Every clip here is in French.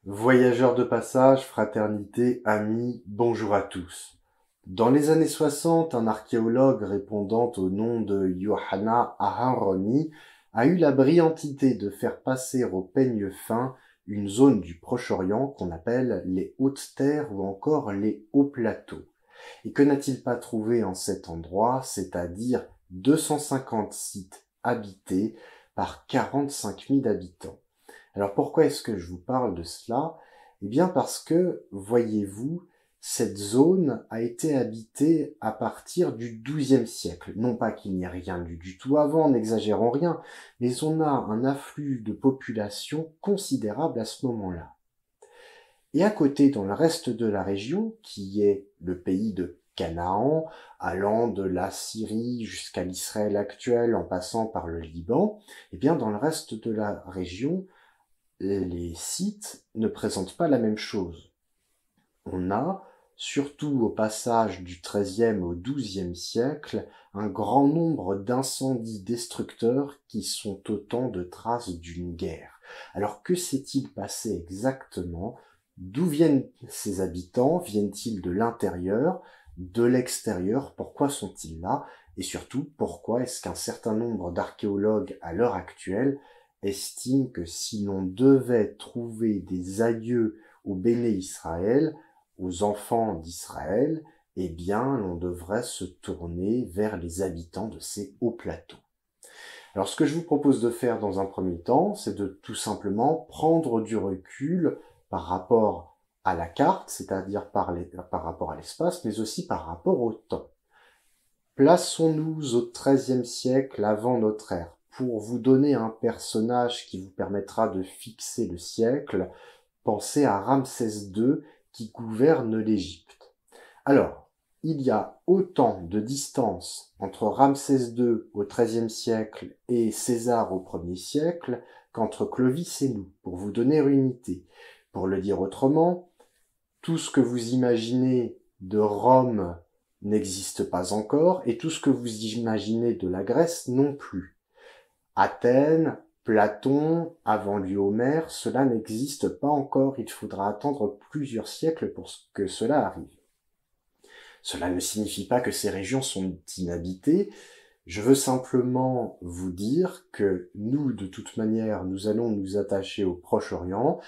Voyageurs de passage, fraternité, amis, bonjour à tous. Dans les années 60, un archéologue répondant au nom de Johanna Aharoni a eu la brillantité de faire passer au peigne fin une zone du Proche-Orient qu'on appelle les Hautes Terres ou encore les Hauts Plateaux. Et que n'a-t-il pas trouvé en cet endroit, c'est-à-dire 250 sites habités par 45 000 habitants. Alors pourquoi est-ce que je vous parle de cela? Eh bien parce que, voyez-vous, cette zone a été habitée à partir du XIIe siècle. Non pas qu'il n'y ait rien eu du tout avant, n'exagérons rien, mais on a un afflux de population considérable à ce moment-là. Et à côté, dans le reste de la région, qui est le pays de Canaan, allant de la Syrie jusqu'à l'Israël actuel en passant par le Liban, eh bien dans le reste de la région, les sites ne présentent pas la même chose. On a, surtout au passage du XIIIe au XIIe siècle, un grand nombre d'incendies destructeurs qui sont autant de traces d'une guerre. Alors que s'est-il passé exactement? D'où viennent ces habitants? Viennent-ils de l'intérieur, de l'extérieur? Pourquoi sont-ils là? Et surtout, pourquoi est-ce qu'un certain nombre d'archéologues à l'heure actuelle estiment que si l'on devait trouver des aïeux au Béné Israël, aux enfants d'Israël, eh bien, l'on devrait se tourner vers les habitants de ces hauts plateaux. Alors, ce que je vous propose de faire dans un premier temps, c'est de tout simplement prendre du recul par rapport à la carte, c'est-à-dire par rapport à l'espace, mais aussi par rapport au temps. Plaçons-nous au XIIIe siècle avant notre ère. Pour vous donner un personnage qui vous permettra de fixer le siècle, pensez à Ramsès II qui gouverne l'Égypte. Alors, il y a autant de distance entre Ramsès II au XIIIe siècle et César au Ier siècle qu'entre Clovis et nous, pour vous donner une idée. Pour le dire autrement, tout ce que vous imaginez de Rome n'existe pas encore, et tout ce que vous imaginez de la Grèce non plus. Athènes, Platon, avant lui Homère, cela n'existe pas encore, il faudra attendre plusieurs siècles pour que cela arrive. Cela ne signifie pas que ces régions sont inhabitées, je veux simplement vous dire que nous, de toute manière, nous allons nous attacher au Proche-Orient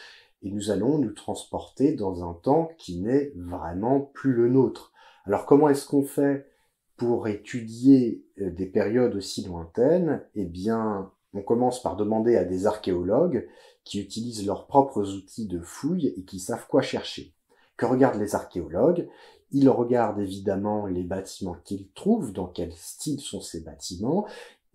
et nous allons nous transporter dans un temps qui n'est vraiment plus le nôtre. Alors comment est-ce qu'on fait pour étudier des périodes aussi lointaines? Eh bien, on commence par demander à des archéologues qui utilisent leurs propres outils de fouille et qui savent quoi chercher. Que regardent les archéologues? Ils regardent évidemment les bâtiments qu'ils trouvent, dans quel style sont ces bâtiments.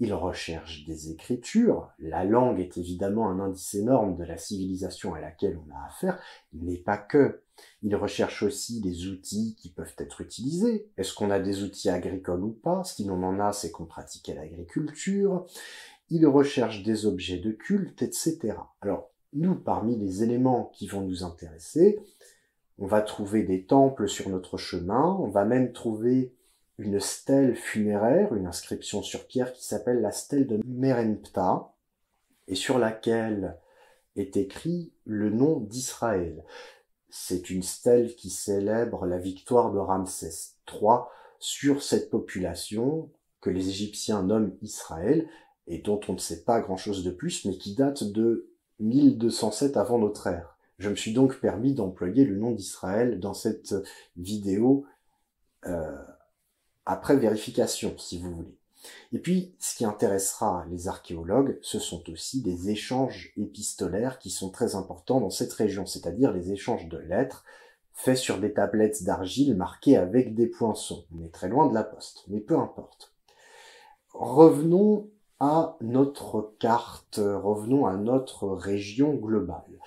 Ils recherchent des écritures. La langue est évidemment un indice énorme de la civilisation à laquelle on a affaire, mais pas que. Ils recherchent aussi des outils qui peuvent être utilisés. Est-ce qu'on a des outils agricoles ou pas? Si l'on en a, c'est qu'on pratiquait l'agriculture. Ils recherchent des objets de culte, etc. Alors, nous, parmi les éléments qui vont nous intéresser, on va trouver des temples sur notre chemin, on va même trouver une stèle funéraire, une inscription sur pierre qui s'appelle la stèle de Merenptah, et sur laquelle est écrit le nom d'Israël. C'est une stèle qui célèbre la victoire de Ramsès III sur cette population que les Égyptiens nomment Israël, et dont on ne sait pas grand-chose de plus, mais qui date de 1207 avant notre ère. Je me suis donc permis d'employer le nom d'Israël dans cette vidéo euh, après vérification, si vous voulez. Et puis, ce qui intéressera les archéologues, ce sont aussi des échanges épistolaires qui sont très importants dans cette région, c'est-à-dire les échanges de lettres faits sur des tablettes d'argile marquées avec des poinçons. On est très loin de la poste, mais peu importe. Revenons à notre carte, revenons à notre région globale.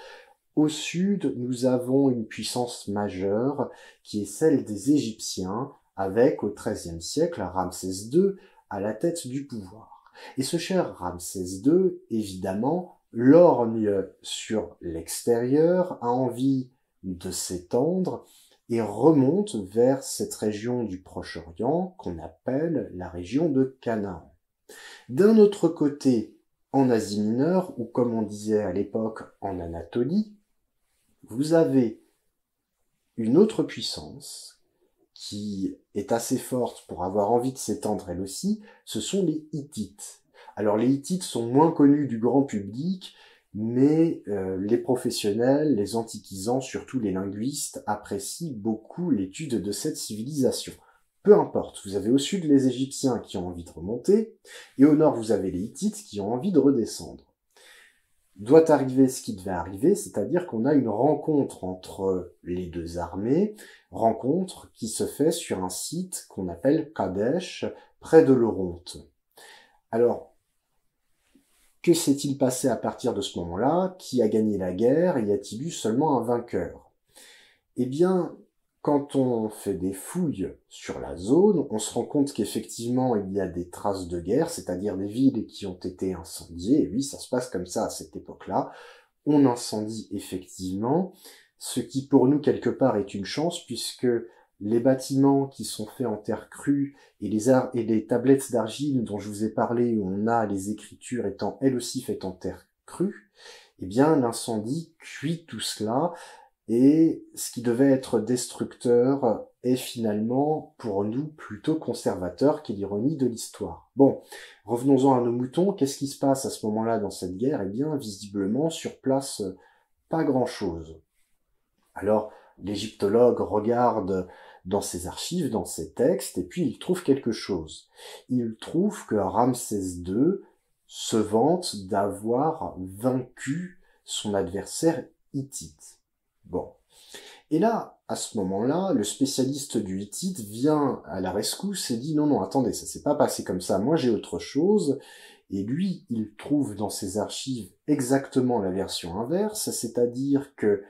Au sud, nous avons une puissance majeure qui est celle des Égyptiens, avec au XIIIe siècle Ramsès II à la tête du pouvoir. Et ce cher Ramsès II, évidemment, lorgne sur l'extérieur, a envie de s'étendre et remonte vers cette région du Proche-Orient qu'on appelle la région de Canaan. D'un autre côté, en Asie mineure, ou comme on disait à l'époque en Anatolie, vous avez une autre puissance qui est assez forte pour avoir envie de s'étendre elle aussi, ce sont les Hittites. Alors les Hittites sont moins connus du grand public, mais les professionnels, les antiquisants, surtout les linguistes, apprécient beaucoup l'étude de cette civilisation. Peu importe, vous avez au sud les Égyptiens qui ont envie de remonter, et au nord vous avez les Hittites qui ont envie de redescendre. Doit arriver ce qui devait arriver, c'est-à-dire qu'on a une rencontre entre les deux armées, rencontre qui se fait sur un site qu'on appelle Kadesh, près de l'Oronte. Alors, que s'est-il passé à partir de ce moment-là? Qui a gagné la guerre? Y a-t-il eu seulement un vainqueur? Eh bien, quand on fait des fouilles sur la zone, on se rend compte qu'effectivement, il y a des traces de guerre, c'est-à-dire des villes qui ont été incendiées. Et oui, ça se passe comme ça à cette époque-là. On incendie effectivement, ce qui pour nous, quelque part, est une chance, puisque les bâtiments qui sont faits en terre crue et les tablettes d'argile dont je vous ai parlé, où on a les écritures étant elles aussi faites en terre crue, eh bien, l'incendie cuit tout cela, et ce qui devait être destructeur est finalement, pour nous, plutôt conservateur, qu'est l'ironie de l'histoire. Bon, revenons-en à nos moutons. Qu'est-ce qui se passe à ce moment-là dans cette guerre? Eh bien, visiblement, sur place, pas grand-chose. Alors, l'égyptologue regarde dans ses archives, dans ses textes, et puis il trouve quelque chose. Il trouve que Ramsès II se vante d'avoir vaincu son adversaire hittite. Bon. Et là, à ce moment-là, le spécialiste du hittite vient à la rescousse et dit non, attendez, ça s'est pas passé comme ça, moi j'ai autre chose. Et lui, il trouve dans ses archives exactement la version inverse, c'est-à-dire que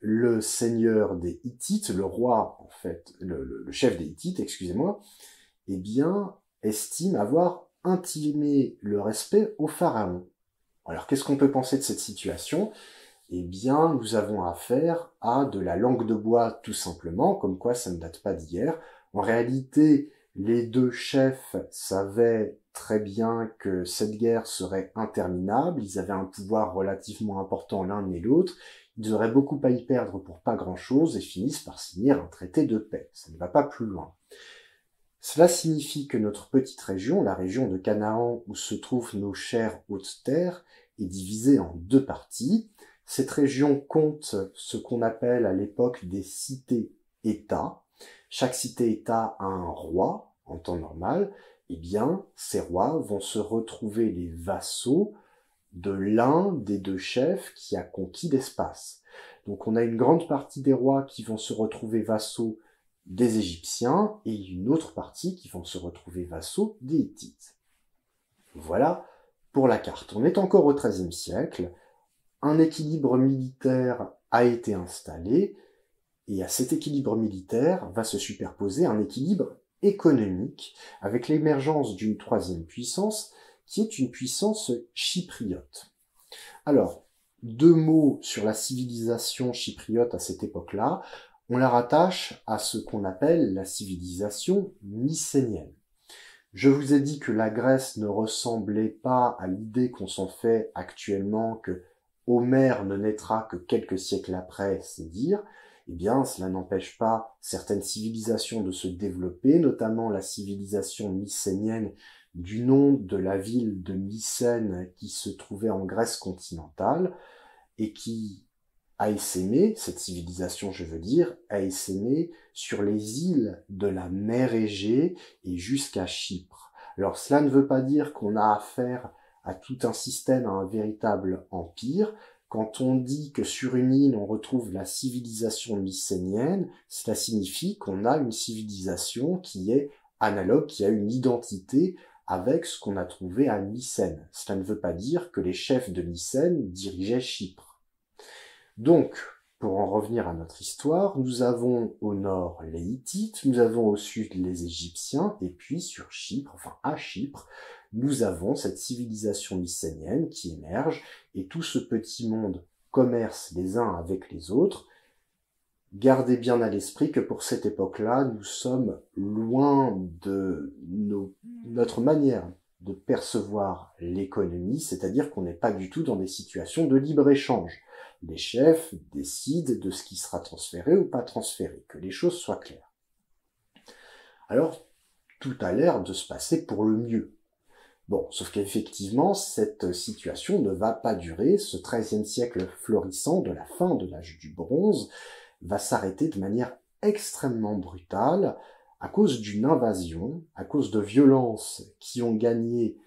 le seigneur des Hittites, le roi, en fait, le chef des Hittites, excusez-moi, eh bien, estime avoir intimé le respect au pharaon. Alors, qu'est-ce qu'on peut penser de cette situation? Eh bien, nous avons affaire à de la langue de bois, tout simplement, comme quoi ça ne date pas d'hier. En réalité, les deux chefs savaient très bien que cette guerre serait interminable, ils avaient un pouvoir relativement important l'un et l'autre, ils auraient beaucoup à y perdre pour pas grand-chose et finissent par signer un traité de paix. Ça ne va pas plus loin. Cela signifie que notre petite région, la région de Canaan où se trouvent nos chères hautes terres, est divisée en deux parties. Cette région compte ce qu'on appelle à l'époque des cités-États. Chaque cité-État a un roi en temps normal. Eh bien, ces rois vont se retrouver les vassaux de l'un des deux chefs qui a conquis l'espace. Donc on a une grande partie des rois qui vont se retrouver vassaux des Égyptiens et une autre partie qui vont se retrouver vassaux des Hittites. Voilà pour la carte. On est encore au XIIIe siècle, un équilibre militaire a été installé et à cet équilibre militaire va se superposer un équilibre économique avec l'émergence d'une troisième puissance qui est une puissance chypriote. Alors, deux mots sur la civilisation chypriote à cette époque-là. On la rattache à ce qu'on appelle la civilisation mycénienne. Je vous ai dit que la Grèce ne ressemblait pas à l'idée qu'on s'en fait actuellement, que Homère ne naîtra que quelques siècles après, c'est dire. Eh bien, cela n'empêche pas certaines civilisations de se développer, notamment la civilisation mycénienne du nom de la ville de Mycène qui se trouvait en Grèce continentale et qui a essaimé, cette civilisation je veux dire, a essaimé sur les îles de la mer Égée et jusqu'à Chypre. Alors cela ne veut pas dire qu'on a affaire à tout un système, à un véritable empire. Quand on dit que sur une île on retrouve la civilisation mycénienne, cela signifie qu'on a une civilisation qui est analogue, qui a une identité avec ce qu'on a trouvé à Mycène. Cela ne veut pas dire que les chefs de Mycène dirigeaient Chypre. Donc, pour en revenir à notre histoire, nous avons au nord les Hittites, nous avons au sud les Égyptiens, et puis sur Chypre, enfin à Chypre, nous avons cette civilisation mycénienne qui émerge, et tout ce petit monde commerce les uns avec les autres. Gardez bien à l'esprit que pour cette époque-là, nous sommes loin de notre manière de percevoir l'économie, c'est-à-dire qu'on n'est pas du tout dans des situations de libre-échange. Les chefs décident de ce qui sera transféré ou pas transféré, que les choses soient claires. Alors, tout a l'air de se passer pour le mieux. Bon, sauf qu'effectivement, cette situation ne va pas durer. Ce XIIIe siècle florissant de la fin de l'âge du bronze va s'arrêter de manière extrêmement brutale à cause d'une invasion, à cause de violences qui ont gagné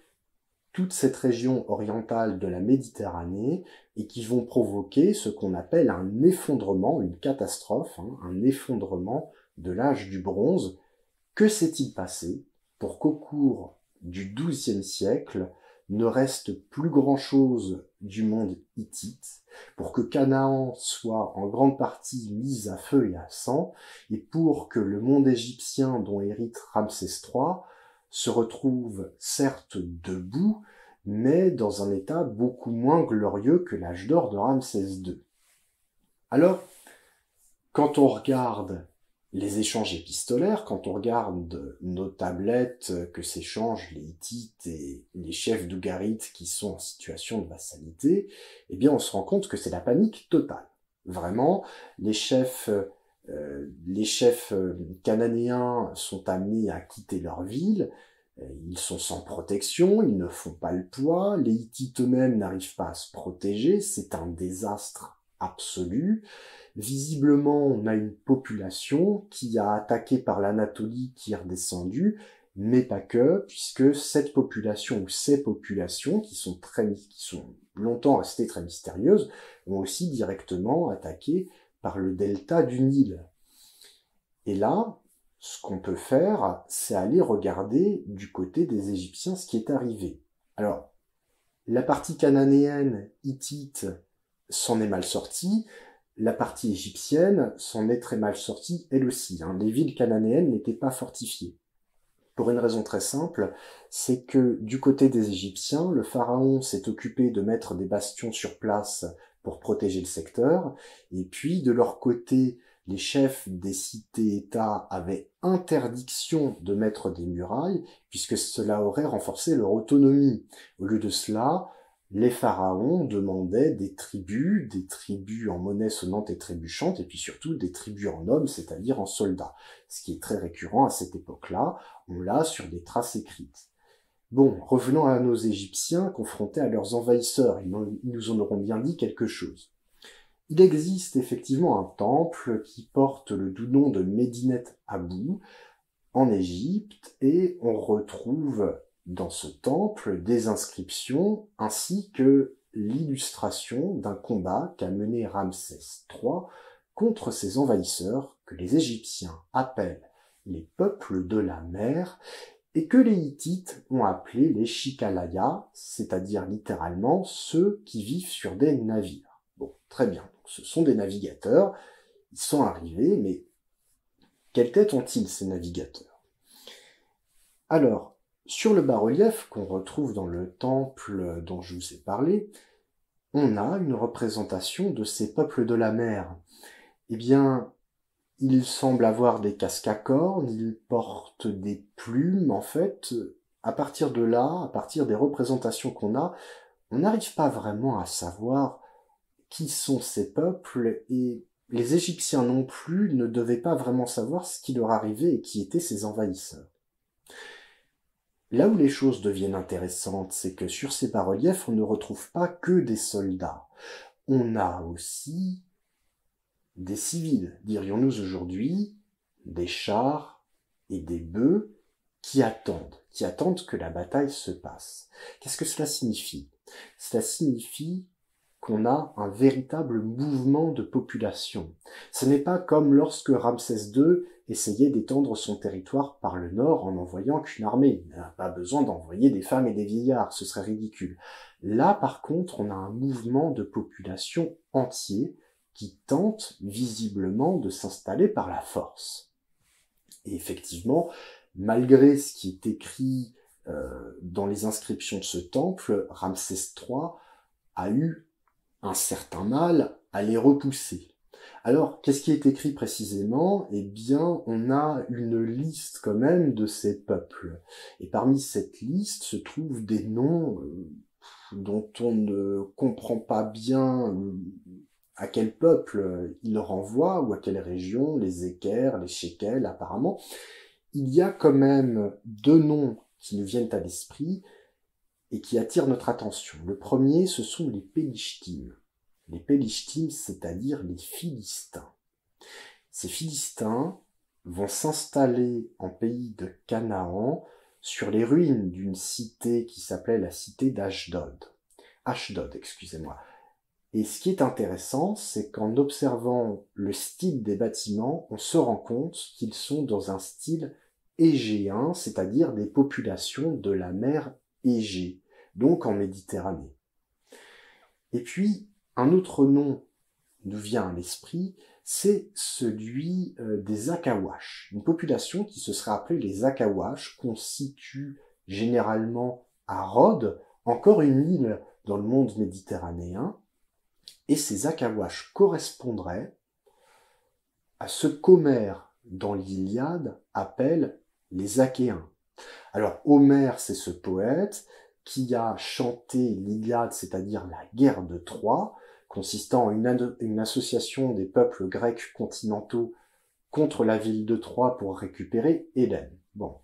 toute cette région orientale de la Méditerranée et qui vont provoquer ce qu'on appelle un effondrement, une catastrophe, un effondrement de l'âge du bronze. Que s'est-il passé pour qu'au cours du XIIe siècle ne reste plus grand-chose du monde hittite, pour que Canaan soit en grande partie mise à feu et à sang, et pour que le monde égyptien dont hérite Ramsès III se retrouve certes debout, mais dans un état beaucoup moins glorieux que l'âge d'or de Ramsès II. Alors, quand on regarde les échanges épistolaires, quand on regarde nos tablettes que s'échangent les Hittites et les chefs d'Ougarites qui sont en situation de vassalité, eh bien on se rend compte que c'est la panique totale. Vraiment, les chefs cananéens sont amenés à quitter leur ville, ils sont sans protection, ils ne font pas le poids, les Hittites eux-mêmes n'arrivent pas à se protéger, c'est un désastre absolu. Visiblement, on a une population qui a attaqué par l'Anatolie, qui est redescendue, mais pas que, puisque cette population ou ces populations, qui sont longtemps restées très mystérieuses, ont aussi directement attaqué par le delta du Nil. Et là, ce qu'on peut faire, c'est aller regarder du côté des Égyptiens ce qui est arrivé. Alors, la partie cananéenne, hittite, s'en est mal sortie. La partie égyptienne s'en est très mal sortie, elle aussi. Les villes cananéennes n'étaient pas fortifiées. Pour une raison très simple, c'est que du côté des Égyptiens, le pharaon s'est occupé de mettre des bastions sur place pour protéger le secteur, et puis de leur côté, les chefs des cités-États avaient interdiction de mettre des murailles, puisque cela aurait renforcé leur autonomie. Au lieu de cela, les pharaons demandaient des tribus en monnaie sonnante et trébuchante, et puis surtout des tribus en hommes, c'est-à-dire en soldats. Ce qui est très récurrent à cette époque-là, on l'a sur des traces écrites. Bon, revenons à nos Égyptiens confrontés à leurs envahisseurs, ils nous en auront bien dit quelque chose. Il existe effectivement un temple qui porte le doux nom de Médinet Abou en Égypte, et on retrouve dans ce temple des inscriptions ainsi que l'illustration d'un combat qu'a mené Ramsès III contre ces envahisseurs que les Égyptiens appellent les peuples de la mer et que les Hittites ont appelés les Shikalaya, c'est-à-dire littéralement ceux qui vivent sur des navires. Bon, très bien, donc, ce sont des navigateurs, ils sont arrivés, mais quelle tête ont-ils ces navigateurs? Alors, sur le bas-relief qu'on retrouve dans le temple dont je vous ai parlé, on a une représentation de ces peuples de la mer. Eh bien, ils semblent avoir des casques à cornes, ils portent des plumes, en fait. À partir de là, à partir des représentations qu'on a, on n'arrive pas vraiment à savoir qui sont ces peuples, et les Égyptiens non plus ne devaient pas vraiment savoir ce qui leur arrivait et qui étaient ces envahisseurs. Là où les choses deviennent intéressantes, c'est que sur ces bas-reliefs, on ne retrouve pas que des soldats. On a aussi des civils, dirions-nous aujourd'hui, des chars et des bœufs qui attendent que la bataille se passe. Qu'est-ce que cela signifie? Cela signifie qu'on a un véritable mouvement de population. Ce n'est pas comme lorsque Ramsès II essayait d'étendre son territoire par le nord en n'envoyant qu'une armée. Il n'a pas besoin d'envoyer des femmes et des vieillards, ce serait ridicule. Là, par contre, on a un mouvement de population entier qui tente visiblement de s'installer par la force. Et effectivement, malgré ce qui est écrit dans les inscriptions de ce temple, Ramsès III a eu un certain mal à les repousser. Alors, qu'est-ce qui est écrit précisément? Eh bien, on a une liste quand même de ces peuples. Et parmi cette liste se trouvent des noms dont on ne comprend pas bien à quel peuple il renvoie, ou à quelle région, les équerres, les shekels apparemment, il y a quand même deux noms qui nous viennent à l'esprit et qui attirent notre attention. Le premier, ce sont les Pélishtim. Les Pélishtim, c'est-à-dire les Philistins. Ces Philistins vont s'installer en pays de Canaan sur les ruines d'une cité qui s'appelait la cité d'Ashdod. Ashdod, excusez-moi. Et ce qui est intéressant, c'est qu'en observant le style des bâtiments, on se rend compte qu'ils sont dans un style égéen, c'est-à-dire des populations de la mer Égée, donc en Méditerranée. Et puis, un autre nom nous vient à l'esprit, c'est celui des Akawash. Une population qui se serait appelée les Akawash, qu'on situe généralement à Rhodes, encore une île dans le monde méditerranéen, et ces Akawash correspondraient à ce qu'Homère, dans l'Iliade, appelle les Achéens. Alors, Homère, c'est ce poète qui a chanté l'Iliade, c'est-à-dire la guerre de Troie, consistant en une association des peuples grecs continentaux contre la ville de Troie pour récupérer Hélène. Bon.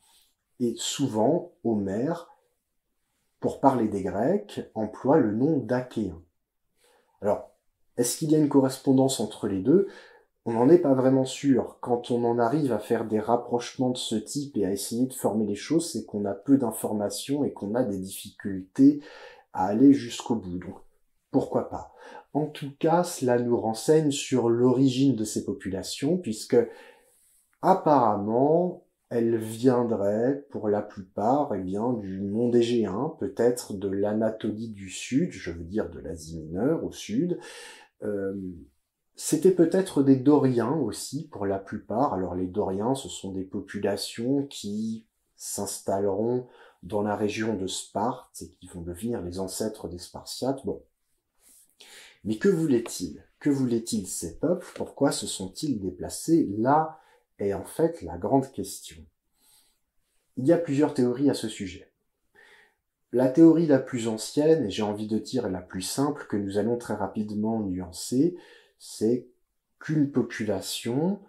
Et souvent, Homère, pour parler des Grecs, emploie le nom d'Achéens. Alors, est-ce qu'il y a une correspondance entre les deux? On n'en est pas vraiment sûr. Quand on en arrive à faire des rapprochements de ce type et à essayer de former les choses, c'est qu'on a peu d'informations et qu'on a des difficultés à aller jusqu'au bout. Donc, pourquoi pas? En tout cas, cela nous renseigne sur l'origine de ces populations, puisque apparemment, elles viendraient pour la plupart eh bien, du monde égéen, peut-être de l'Anatolie du Sud, je veux dire de l'Asie mineure au sud. C'était peut-être des Doriens aussi, pour la plupart. Alors les Doriens, ce sont des populations qui s'installeront dans la région de Sparte et qui vont devenir les ancêtres des Spartiates. Bon. Mais que voulaient-ils? Que voulaient-ils ces peuples? Pourquoi se sont-ils déplacés? Là est en fait la grande question. Il y a plusieurs théories à ce sujet. La théorie la plus ancienne, et j'ai envie de dire la plus simple, que nous allons très rapidement nuancer, c'est qu'une population,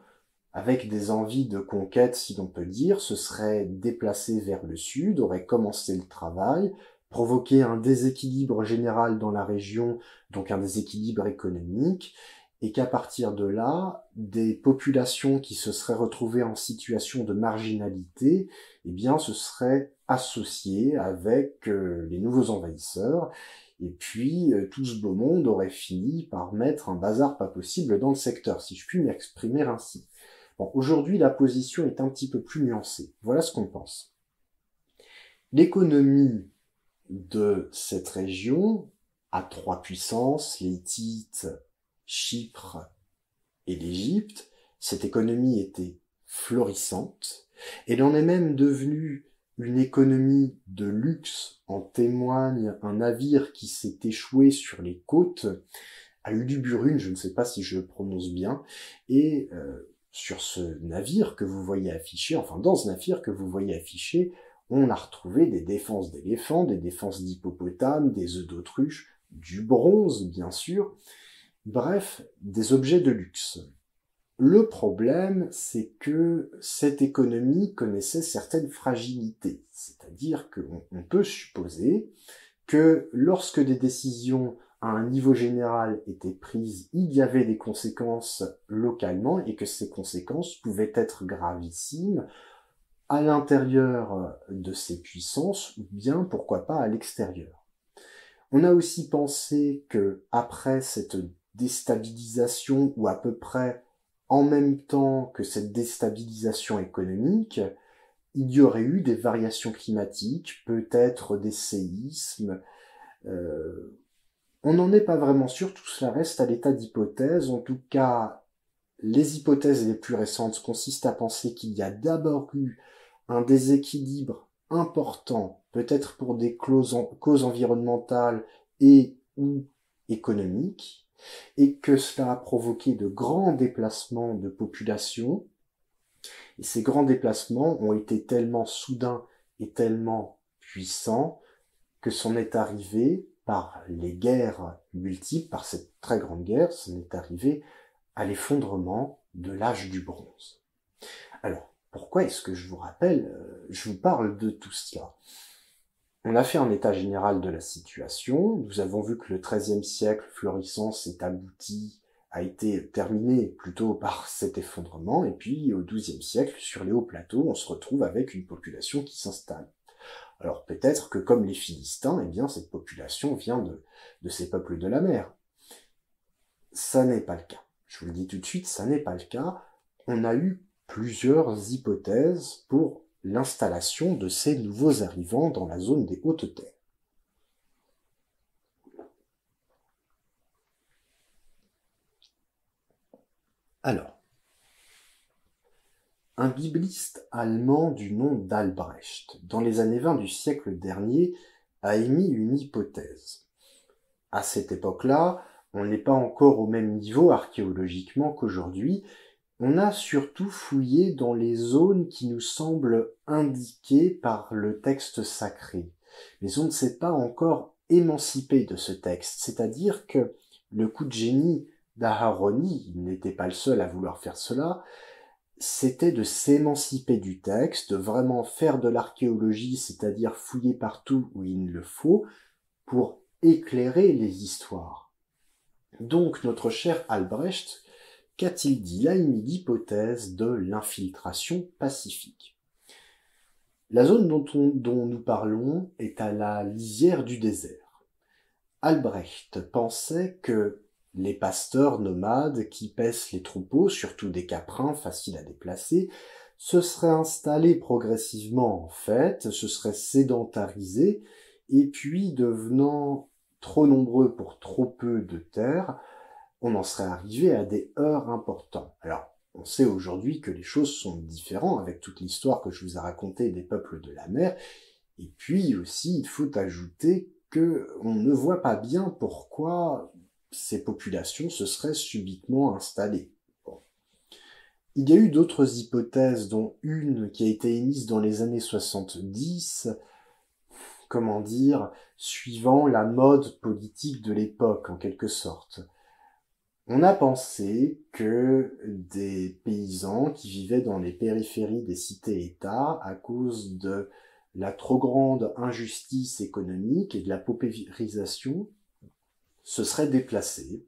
avec des envies de conquête, si l'on peut dire, se serait déplacée vers le sud, aurait commencé le travail, provoqué un déséquilibre général dans la région, donc un déséquilibre économique, et qu'à partir de là, des populations qui se seraient retrouvées en situation de marginalité, eh bien, se seraient associées avec les nouveaux envahisseurs, et puis tout ce beau monde aurait fini par mettre un bazar pas possible dans le secteur, si je puis m'exprimer ainsi. Bon, aujourd'hui, la position est un petit peu plus nuancée. Voilà ce qu'on pense. L'économie de cette région a trois puissances, les Hittites, Chypre et l'Égypte. Cette économie était florissante. Elle en est même devenue une économie de luxe. En témoigne un navire qui s'est échoué sur les côtes à Uluburun, je ne sais pas si je le prononce bien, et sur ce navire que vous voyez affiché, enfin dans ce navire que vous voyez affiché, on a retrouvé des défenses d'éléphants, des défenses d'hippopotames, des œufs d'autruche, du bronze bien sûr, bref, des objets de luxe. Le problème, c'est que cette économie connaissait certaines fragilités, c'est-à-dire qu'on peut supposer que lorsque des décisions à un niveau général étaient prises, il y avait des conséquences localement et que ces conséquences pouvaient être gravissimes à l'intérieur de ces puissances ou bien, pourquoi pas, à l'extérieur. On a aussi pensé que après cette déstabilisation ou à peu près en même temps que cette déstabilisation économique, il y aurait eu des variations climatiques, peut-être des séismes. On n'en est pas vraiment sûr, tout cela reste à l'état d'hypothèse. En tout cas, les hypothèses les plus récentes consistent à penser qu'il y a d'abord eu un déséquilibre important, peut-être pour des causes environnementales et ou économiques, et que cela a provoqué de grands déplacements de population. Et ces grands déplacements ont été tellement soudains et tellement puissants que c'en est arrivé par les guerres multiples, par cette très grande guerre, ça est arrivé à l'effondrement de l'âge du bronze. Alors, pourquoi est-ce que je vous parle de tout cela? On a fait un état général de la situation, nous avons vu que le XIIIe siècle florissant a été terminé plutôt par cet effondrement, et puis au XIIe siècle, sur les hauts plateaux, on se retrouve avec une population qui s'installe. Alors peut-être que comme les Philistins, eh bien cette population vient de ces peuples de la mer. Ça n'est pas le cas. Je vous le dis tout de suite, ça n'est pas le cas. On a eu plusieurs hypothèses pour l'installation de ces nouveaux arrivants dans la zone des hautes terres. Alors, un bibliste allemand du nom d'Albrecht, dans les années 20 du siècle dernier, a émis une hypothèse. À cette époque-là, on n'est pas encore au même niveau archéologiquement qu'aujourd'hui. On a surtout fouillé dans les zones qui nous semblent indiquées par le texte sacré. Mais on ne s'est pas encore émancipé de ce texte. C'est-à-dire que le coup de génie d'Aharoni, il n'était pas le seul à vouloir faire cela, c'était de s'émanciper du texte, de vraiment faire de l'archéologie, c'est-à-dire fouiller partout où il le faut, pour éclairer les histoires. Donc notre cher Albrecht, qu'a-t-il dit? Il a émis l'hypothèse de l'infiltration pacifique. La zone dont nous parlons est à la lisière du désert. Albrecht pensait que les pasteurs nomades qui paissent les troupeaux, surtout des caprins faciles à déplacer, se seraient installés progressivement en fait, se seraient sédentarisés, et puis devenant trop nombreux pour trop peu de terre, on en serait arrivé à des heurts importants. Alors, on sait aujourd'hui que les choses sont différentes avec toute l'histoire que je vous ai racontée des peuples de la mer, et puis aussi il faut ajouter que on ne voit pas bien pourquoi ces populations se seraient subitement installées. Bon. Il y a eu d'autres hypothèses, dont une qui a été émise dans les années 70, comment dire, suivant la mode politique de l'époque, en quelque sorte. On a pensé que des paysans qui vivaient dans les périphéries des cités-États, à cause de la trop grande injustice économique et de la paupérisation, se seraient déplacés,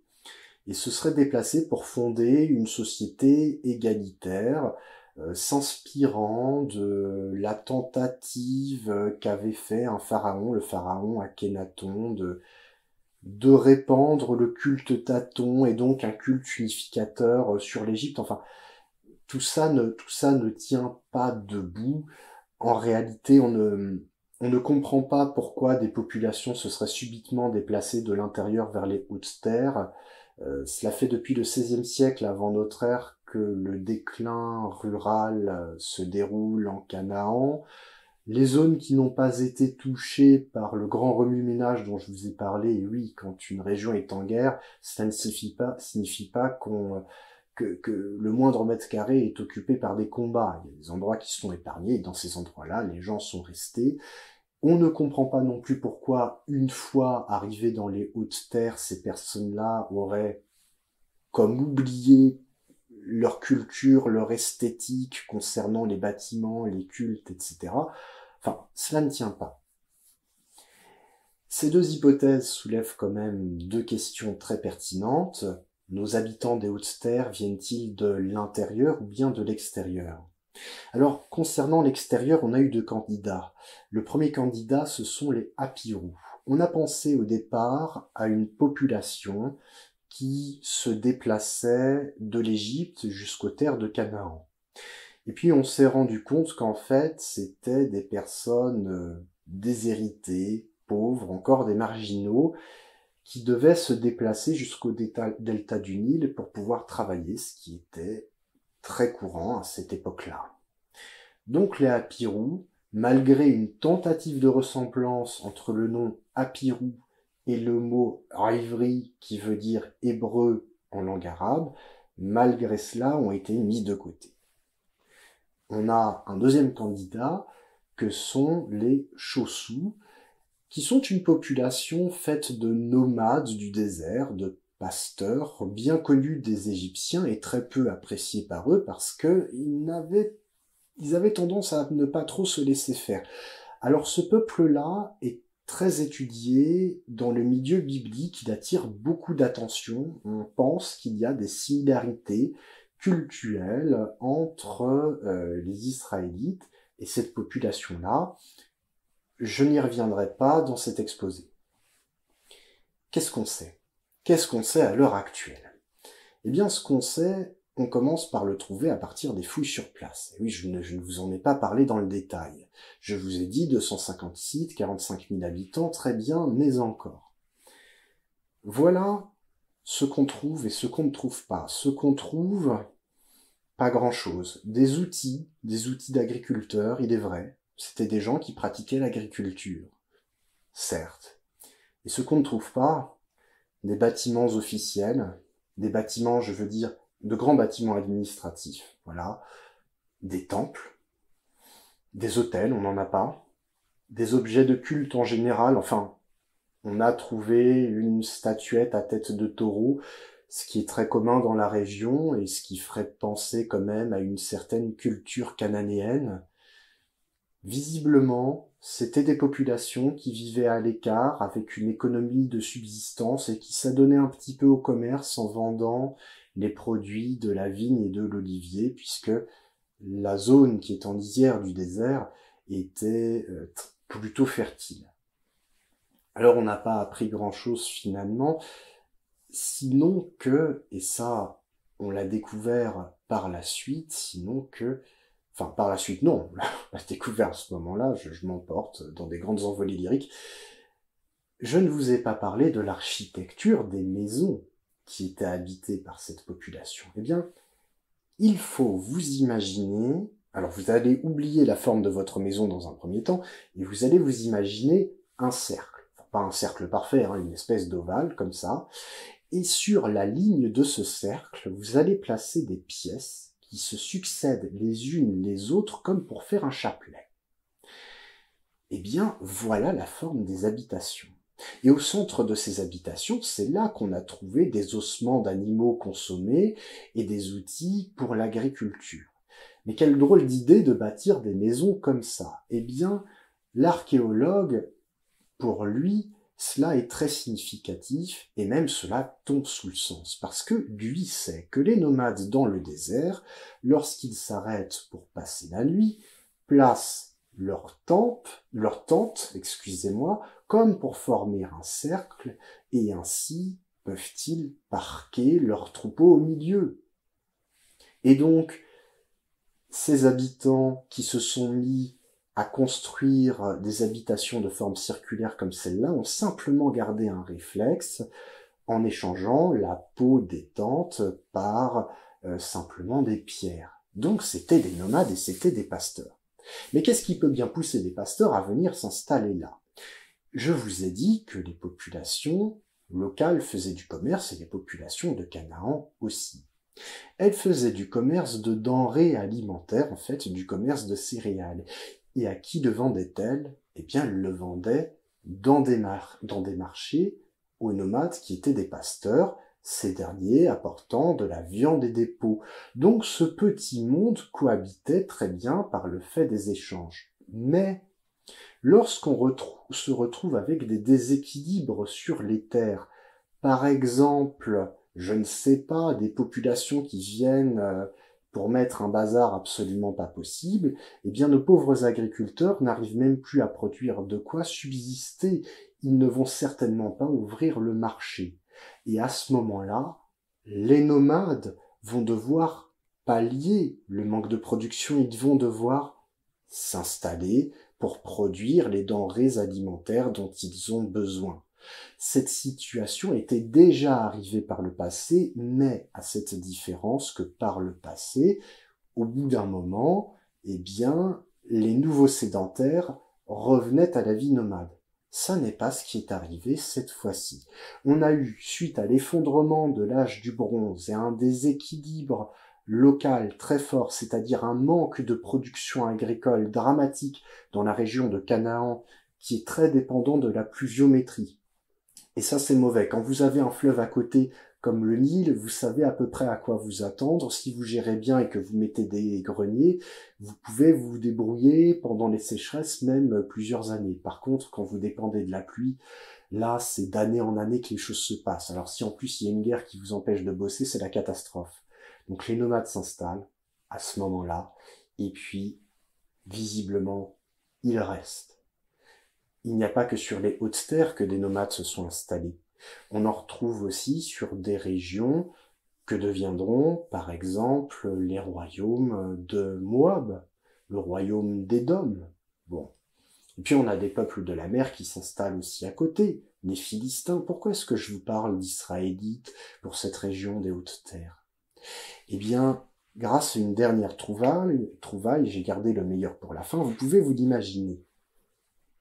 et se seraient déplacés pour fonder une société égalitaire, s'inspirant de la tentative qu'avait fait un pharaon, le pharaon Akhénaton, de répandre le culte Taton et donc un culte unificateur sur l'Égypte. Enfin, tout ça ne tient pas debout. En réalité, on ne comprend pas pourquoi des populations se seraient subitement déplacées de l'intérieur vers les hautes terres. Cela fait depuis le XVIe siècle avant notre ère que le déclin rural se déroule en Canaan. Les zones qui n'ont pas été touchées par le grand remue-ménage dont je vous ai parlé, et oui, quand une région est en guerre, ça ne signifie pas que le moindre mètre carré est occupé par des combats. Il y a des endroits qui sont épargnés, et dans ces endroits-là, les gens sont restés. On ne comprend pas non plus pourquoi, une fois arrivés dans les hautes terres, ces personnes-là auraient comme oublié leur culture, leur esthétique concernant les bâtiments, les cultes, etc. Enfin, cela ne tient pas. Ces deux hypothèses soulèvent quand même deux questions très pertinentes. Nos habitants des Hautes-Terres viennent-ils de l'intérieur ou bien de l'extérieur? Alors, concernant l'extérieur, on a eu deux candidats. Le premier candidat, ce sont les Apirous. On a pensé au départ à une population qui se déplaçait de l'Égypte jusqu'aux terres de Canaan. Et puis on s'est rendu compte qu'en fait, c'était des personnes déshéritées, pauvres, encore des marginaux, qui devaient se déplacer jusqu'au delta du Nil pour pouvoir travailler, ce qui était très courant à cette époque-là. Donc les Apirous, malgré une tentative de ressemblance entre le nom Apirou et le mot Ivri, qui veut dire hébreu en langue arabe, malgré cela, ont été mis de côté. On a un deuxième candidat que sont les Chaussous, qui sont une population faite de nomades du désert, de pasteurs, bien connus des Égyptiens et très peu appréciés par eux parce que ils avaient tendance à ne pas trop se laisser faire. Alors ce peuple-là est très étudié dans le milieu biblique, il attire beaucoup d'attention. On pense qu'il y a des similarités culturelles entre les Israélites et cette population-là. Je n'y reviendrai pas dans cet exposé. Qu'est-ce qu'on sait? Qu'est-ce qu'on sait à l'heure actuelle? Eh bien, ce qu'on sait, on commence par le trouver à partir des fouilles sur place. Et oui, je ne vous en ai pas parlé dans le détail. Je vous ai dit 250 sites, 45 000 habitants, très bien, mais encore. Voilà ce qu'on trouve et ce qu'on ne trouve pas. Ce qu'on trouve, pas grand-chose. Des outils d'agriculteurs, il est vrai. C'était des gens qui pratiquaient l'agriculture. Certes. Et ce qu'on ne trouve pas, des bâtiments officiels, des bâtiments, je veux dire, de grands bâtiments administratifs, voilà, des temples, des hôtels, on n'en a pas, des objets de culte en général, enfin, on a trouvé une statuette à tête de taureau, ce qui est très commun dans la région et ce qui ferait penser quand même à une certaine culture cananéenne. Visiblement, c'était des populations qui vivaient à l'écart avec une économie de subsistance et qui s'adonnaient un petit peu au commerce en vendant les produits de la vigne et de l'olivier, puisque la zone qui est en lisière du désert était plutôt fertile. Alors on n'a pas appris grand-chose finalement, sinon que, et ça on l'a découvert par la suite, sinon que enfin, par la suite, non. La découvert à ce moment-là, je m'emporte dans des grandes envolées lyriques. Je ne vous ai pas parlé de l'architecture des maisons qui étaient habitées par cette population. Eh bien, il faut vous imaginer, alors vous allez oublier la forme de votre maison dans un premier temps, et vous allez vous imaginer un cercle. Enfin, pas un cercle parfait, hein, une espèce d'ovale comme ça. Et sur la ligne de ce cercle, vous allez placer des pièces qui se succèdent les unes les autres comme pour faire un chapelet. Eh bien, voilà la forme des habitations. Et au centre de ces habitations, c'est là qu'on a trouvé des ossements d'animaux consommés et des outils pour l'agriculture. Mais quelle drôle d'idée de bâtir des maisons comme ça. Eh bien, l'archéologue, pour lui, cela est très significatif et même cela tombe sous le sens parce que lui sait que les nomades dans le désert, lorsqu'ils s'arrêtent pour passer la nuit, placent leur tente, excusez-moi, comme pour former un cercle et ainsi peuvent-ils parquer leur troupeau au milieu. Et donc, ces habitants qui se sont mis à construire des habitations de forme circulaire comme celle-là ont simplement gardé un réflexe en échangeant la peau des tentes par simplement des pierres. Donc c'était des nomades et c'était des pasteurs. Mais qu'est-ce qui peut bien pousser des pasteurs à venir s'installer là? Je vous ai dit que les populations locales faisaient du commerce et les populations de Canaan aussi. Elles faisaient du commerce de denrées alimentaires, en fait, du commerce de céréales. Et à qui le vendaient-elles? Eh bien, elles le vendaient dans des marchés aux nomades qui étaient des pasteurs, ces derniers apportant de la viande et des peaux. Donc ce petit monde cohabitait très bien par le fait des échanges. Mais lorsqu'on se retrouve avec des déséquilibres sur les terres, par exemple, je ne sais pas, des populations qui viennent pour mettre un bazar absolument pas possible, eh bien nos pauvres agriculteurs n'arrivent même plus à produire de quoi subsister. Ils ne vont certainement pas ouvrir le marché. Et à ce moment-là, les nomades vont devoir pallier le manque de production, ils vont devoir s'installer pour produire les denrées alimentaires dont ils ont besoin. Cette situation était déjà arrivée par le passé, mais à cette différence que par le passé, au bout d'un moment, eh bien, les nouveaux sédentaires revenaient à la vie nomade. Ça n'est pas ce qui est arrivé cette fois-ci. On a eu, suite à l'effondrement de l'âge du bronze et un déséquilibre local très fort, c'est-à-dire un manque de production agricole dramatique dans la région de Canaan, qui est très dépendant de la pluviométrie. Et ça, c'est mauvais. Quand vous avez un fleuve à côté comme le Nil, vous savez à peu près à quoi vous attendre. Si vous gérez bien et que vous mettez des greniers, vous pouvez vous débrouiller pendant les sécheresses, même plusieurs années. Par contre, quand vous dépendez de la pluie, là, c'est d'année en année que les choses se passent. Alors si en plus il y a une guerre qui vous empêche de bosser, c'est la catastrophe. Donc les nomades s'installent à ce moment-là, et puis, visiblement, ils restent. Il n'y a pas que sur les hautes terres que des nomades se sont installés. On en retrouve aussi sur des régions que deviendront, par exemple, les royaumes de Moab, le royaume d'Édom. Bon. Et puis on a des peuples de la mer qui s'installent aussi à côté, les Philistins. Pourquoi est-ce que je vous parle d'Israélites pour cette région des hautes terres? Eh bien, grâce à une dernière trouvaille, j'ai gardé le meilleur pour la fin, vous pouvez vous l'imaginer.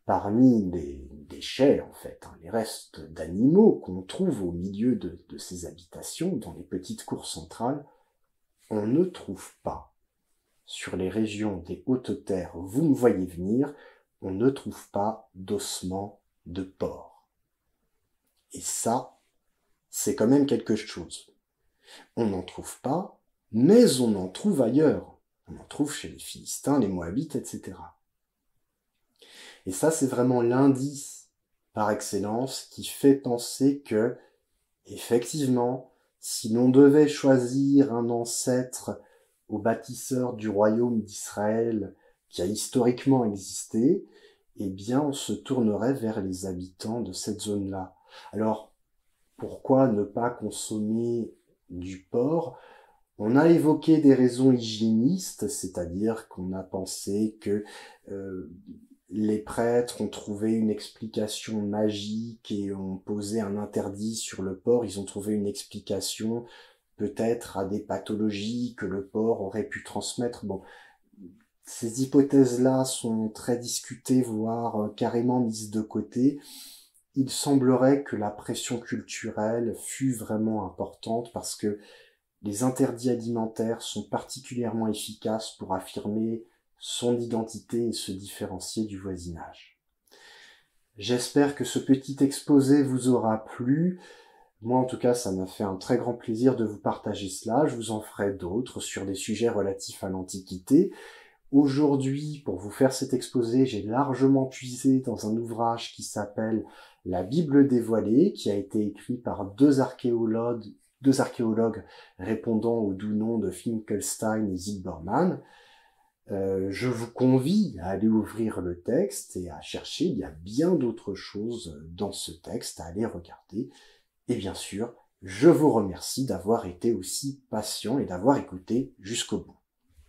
Parmi les déchets, en fait, les restes d'animaux qu'on trouve au milieu de ces habitations, dans les petites cours centrales, on ne trouve pas, sur les régions des hautes terres, vous me voyez venir, on ne trouve pas d'ossements de porc. Et ça, c'est quand même quelque chose. On n'en trouve pas, mais on en trouve ailleurs. On en trouve chez les Philistins, les Moabites, etc. Et ça, c'est vraiment l'indice par excellence qui fait penser que, effectivement, si l'on devait choisir un ancêtre au bâtisseur du royaume d'Israël qui a historiquement existé, eh bien, on se tournerait vers les habitants de cette zone-là. Alors, pourquoi ne pas consommer du porc? On a évoqué des raisons hygiénistes, c'est-à-dire qu'on a pensé que les prêtres ont trouvé une explication magique et ont posé un interdit sur le porc. Ils ont trouvé une explication peut-être à des pathologies que le porc aurait pu transmettre. Bon, ces hypothèses-là sont très discutées, voire carrément mises de côté. Il semblerait que la pression culturelle fût vraiment importante parce que les interdits alimentaires sont particulièrement efficaces pour affirmer son identité et se différencier du voisinage. J'espère que ce petit exposé vous aura plu. Moi, en tout cas, ça m'a fait un très grand plaisir de vous partager cela. Je vous en ferai d'autres sur des sujets relatifs à l'Antiquité. Aujourd'hui, pour vous faire cet exposé, j'ai largement puisé dans un ouvrage qui s'appelle La Bible dévoilée, qui a été écrit par deux archéologues répondant au doux nom de Finkelstein et Zilberman. Je vous convie à aller ouvrir le texte et à chercher, il y a bien d'autres choses dans ce texte à aller regarder. Et bien sûr, je vous remercie d'avoir été aussi patient et d'avoir écouté jusqu'au bout.